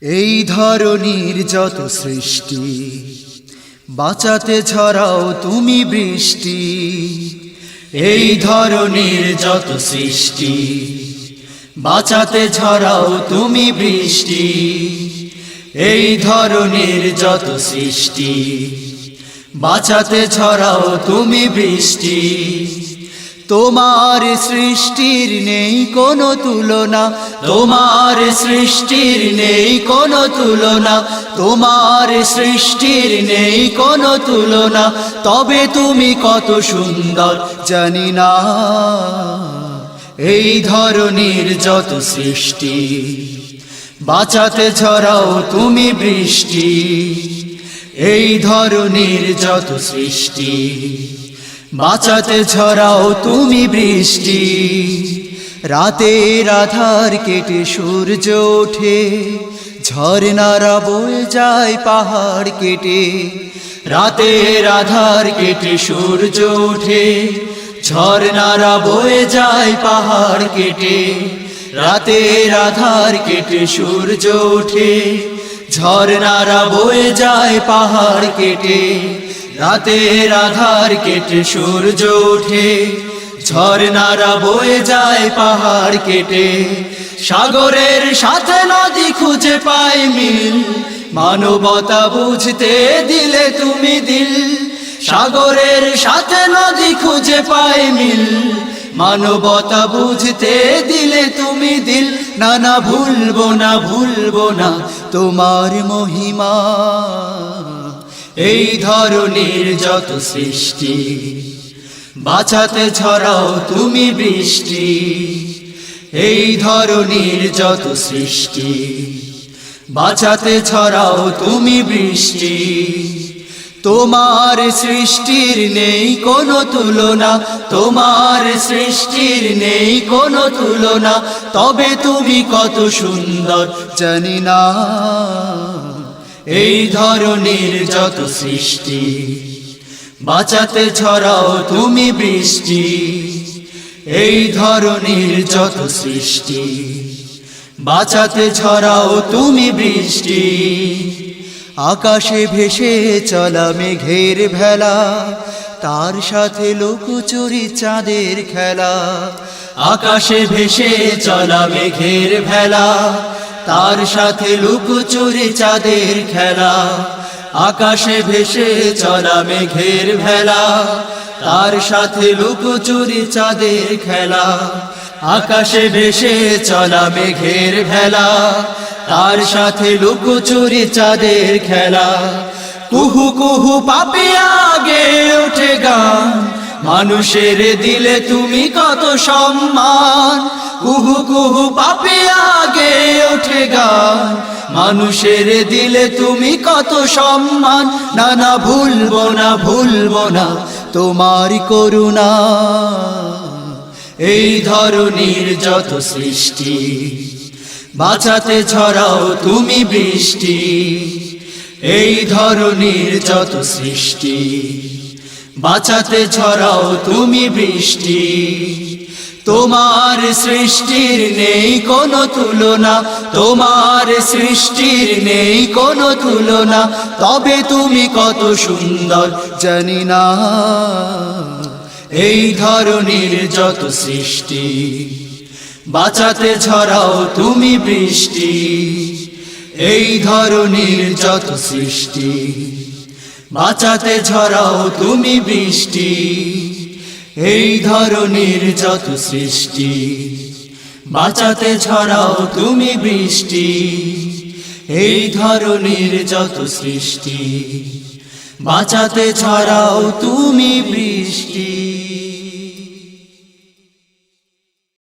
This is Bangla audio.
এই ধরনীর যত সৃষ্টি বাঁচাতে ছড়াও তুমি বৃষ্টি। এই ধরনীর যত সৃষ্টি বাঁচাতে ছড়াও তুমি বৃষ্টি। এই ধরনীর যত সৃষ্টি বাঁচাতে ছড়াও তুমি বৃষ্টি। তোমার সৃষ্টির নেই কোনো তুলনা, তোমার সৃষ্টির নেই কোনো তুলনা, তোমার সৃষ্টির নেই কোনো তুলনা। তবে তুমি কত সুন্দর জানি না। এই ধরনীর যত সৃষ্টি বাঁচাতে ছড়াও তুমি বৃষ্টি। এই ধরনীর যত সৃষ্টি বাঁচাতে ছড়াও তুমি বৃষ্টি। রাতের আধার কেটে সূর্য ওঠে, ঝরনারা বয়ে যায় পাহাড় কেটে। রাতের আধার কেটে সূর্য ওঠে, ঝরনারা বয়ে যায় পাহাড় কেটে। রাতের আধার কেটে সূর্য ওঠে, ঝরনারা বয়ে যায় পাহাড় কেটে। রাতের আধার কেটে সূর্য ওঠে, ঝরনারা বয়ে যায় পাহাড় কেটে। সাগরের সাথে নদী খুঁজে পায় মিল, মানবতা বুঝতে দিলে তুমি দিল। সাগরের সাথে নদী খুঁজে পায় মিল, মানবতা বুঝতে দিলে তুমি দিল। না না ভুলবো না, ভুলবো না তোমার মহিমা। এই ধরনীর যত সৃষ্টি বাঁচাতে ছড়াও তুমি বৃষ্টি। এই ধরনীর যত সৃষ্টি বাঁচাতে ছড়াও তুমি বৃষ্টি। তোমার সৃষ্টির নেই কোনো তুলনা, তোমার সৃষ্টির নেই কোনো তুলনা। তবে তুমি কত সুন্দর জানি না। এই ধরনীর যত সৃষ্টি বাঁচাতে ছড়াও তুমি বৃষ্টি। এই ধরনীর যত সৃষ্টি বাঁচাতে ছড়াও তুমি বৃষ্টি। আকাশে ভেসে চলা মেঘের ভেলা, তার সাথে লুকোচুরি চাঁদের খেলা। আকাশে ভেসে চলা মেঘের ভেলা, তার সাথে লুকোচুরি চাঁদের খেলা। আকাশে ভেসে চলা মেঘের ভেলা, তার সাথে লুকোচুরি চাঁদের খেলা। আকাশে ভেসে চলা মেঘের ভেলা, তার সাথে লুকোচুরি চাঁদের খেলা। কুহু কুহু পাপিয়া গে ওঠে গান, মানুষের দিলে তুমি কত সম্মান। কুহু কুহু পাপিয়া গে ওঠে গান, মানুষের দিলে তুমি কত সম্মান। না না ভুলবো না, ভুলবো না তোমার করুণা। এই ধরনীর যত সৃষ্টি বাঁচাতে ছড়াও তুমি বৃষ্টি। এই ধরনীর যত সৃষ্টি বাঁচাতে ছড়াও তুমি বৃষ্টি। তোমার সৃষ্টির নেই কোনো তুলনা, তোমার সৃষ্টির নেই কোনো তুলনা। তবে তুমি কত সুন্দর জানি না। এই ধরনীর যত সৃষ্টি বাঁচাতে ছড়াও তুমি বৃষ্টি। এই ধরনীর যত সৃষ্টি বাঁচাতে ছড়াও তুমি বৃষ্টি। এই ধরনীর যত সৃষ্টি বাঁচাতে ছড়াও তুমি বৃষ্টি। এই ধরনীর যত সৃষ্টি বাঁচাতে ছড়াও তুমি বৃষ্টি।